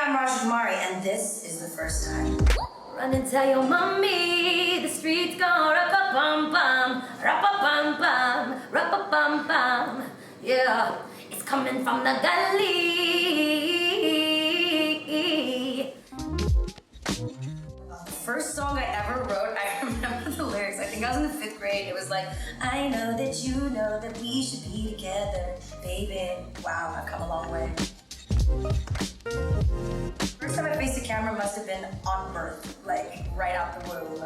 I'm Raja Kumari, and this is the first time. Run and tell your mommy the streets gone rap-a-bum-bum, rap-a-bum-bum, rap-a-bum-bum. Yeah, it's coming from the gully. The first song I ever wrote, I remember the lyrics. I think I was in the 5th grade. It was like, I know that you know that we should be together, baby. Wow, I've come a long way. First time I faced a camera must have been on birth, like right out the womb.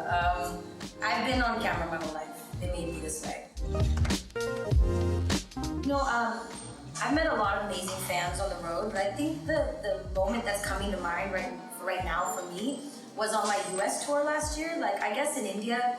I've been on camera my whole life. They made me this way. I've met a lot of amazing fans on the road, but I think the moment that's coming to mind right now for me was on my US tour last year. Like, I guess in India,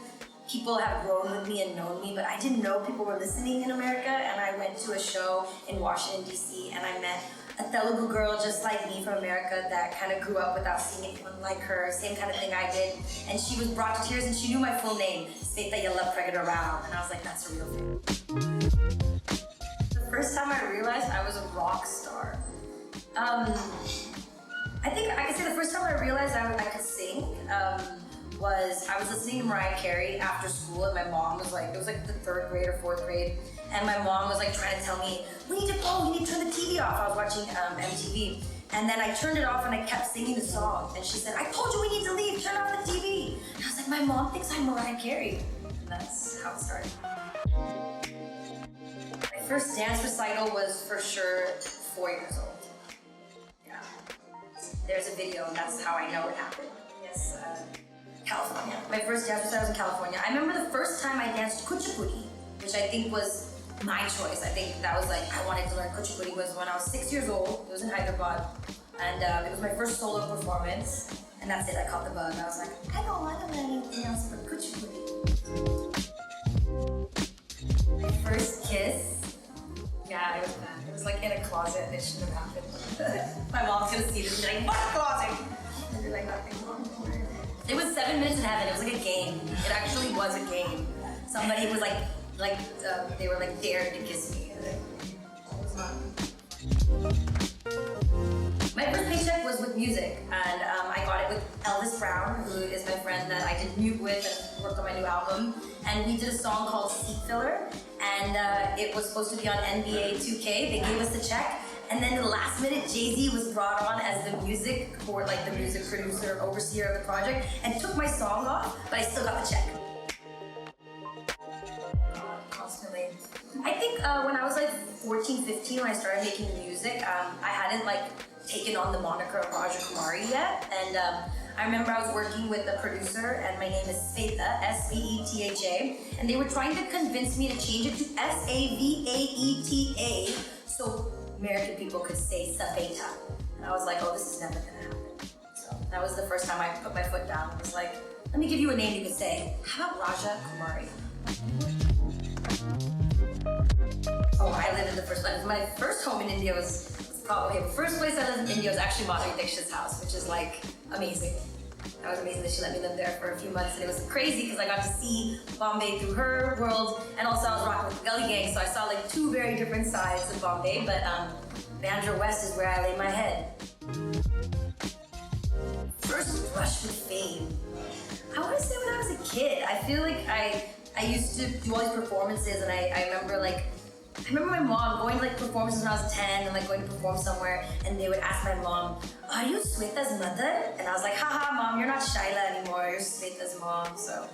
people have grown with me and known me, but I didn't know people were listening in America, and I went to a show in Washington, D.C., and I met a Telugu girl just like me from America that kind of grew up without seeing anyone like her, same kind of thing I did, and she was brought to tears, and she knew my full name, Sveta Yella Pregada Rao, and I was like, that's a real thing. The first time I realized I was a rock star, I think I could say the first time I realized I could sing was I was listening to Mariah Carey after school, and my mom was like, it was like the 3rd grade or 4th grade, and my mom was like trying to tell me, we need to go, you need to turn the TV off. I was watching MTV, and then I turned it off and I kept singing the song, and she said, I told you we need to leave, turn off the TV. And I was like, my mom thinks I'm Mariah Carey. And that's how it started. My first dance recital was for sure 4 years old. Yeah. There's a video, and that's how I know it happened. Yes, California. My first dance recital was in California. I remember the first time I danced kuchipudi, which I think was my choice. I think that was like, I wanted to learn kuchipudi was when I was 6 years old. It was in Hyderabad, and it was my first solo performance, and that's it. I caught the bug. I was like, I don't want to learn anything else but kuchipudi. My first kiss, yeah, it was bad. It was like in a closet, and it shouldn't have happened. My mom's gonna see this and be like, what closet? And be like, nothing wrong. It was 7 minutes in heaven. It was like a game. It actually was a game. Somebody was they were like dared to kiss me. It was fun. My first paycheck was with music, and I got it with Elvis Brown, who is my friend that I did mute with and worked on my new album. And we did a song called Seat Filler, and it was supposed to be on NBA 2K. They gave us the check. And then the last minute, Jay-Z was brought on as the music producer, overseer of the project, and took my song off, but I still got the check. Constantly. I think when I was like 14, 15, when I started making music, I hadn't taken on the moniker of Raja Kumari yet, and I remember I was working with a producer, and my name is Sveta, S-V-E-T-H-A, and they were trying to convince me to change it to S-A-V-A-E-T-A, so American people could say Saveta. And I was like, oh, this is never gonna happen. So that was the first time I put my foot down. It was like, let me give you a name you could say. How about Raja Kumari? Oh, I lived in the first place. My first home in India was probably, the first place I lived in India was actually Madhuri Dixit's house, which is like amazing. That was amazing that she let me live there for a few months, and it was crazy because I got to see Bombay through her world, and also I was rocking with the Gully Gang, so I saw like 2 very different sides of Bombay, but Bandra West is where I lay my head. First brush with fame. I want to say when I was a kid. I feel like I used to do all these performances, and I remember my mom going to performances when I was 10 and going to perform somewhere, and they would ask my mom, are you Sweta's mother? And I was like, haha, mom, you're not Shaila anymore, you're Sweta's mom. So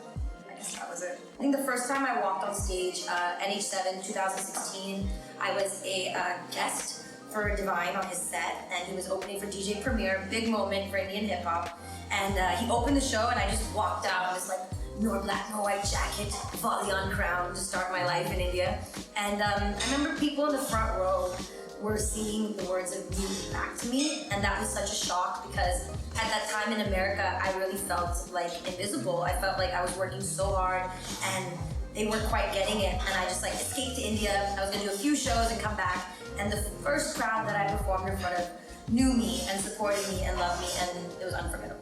I guess that was it. I think the first time I walked on stage, NH7 2016, I was a guest for Divine on his set, and he was opening for DJ Premier, big moment for Indian hip hop. And he opened the show, and I just walked out. I was like, no black, no white jacket, volley on crown to start my life in India. And I remember people in the front row were singing the words of music back to me, and that was such a shock because at that time in America, I really felt like invisible. I felt like I was working so hard, and they weren't quite getting it, and I just escaped to India. I was gonna do a few shows and come back, and the first crowd that I performed in front of knew me and supported me and loved me, and it was unforgettable.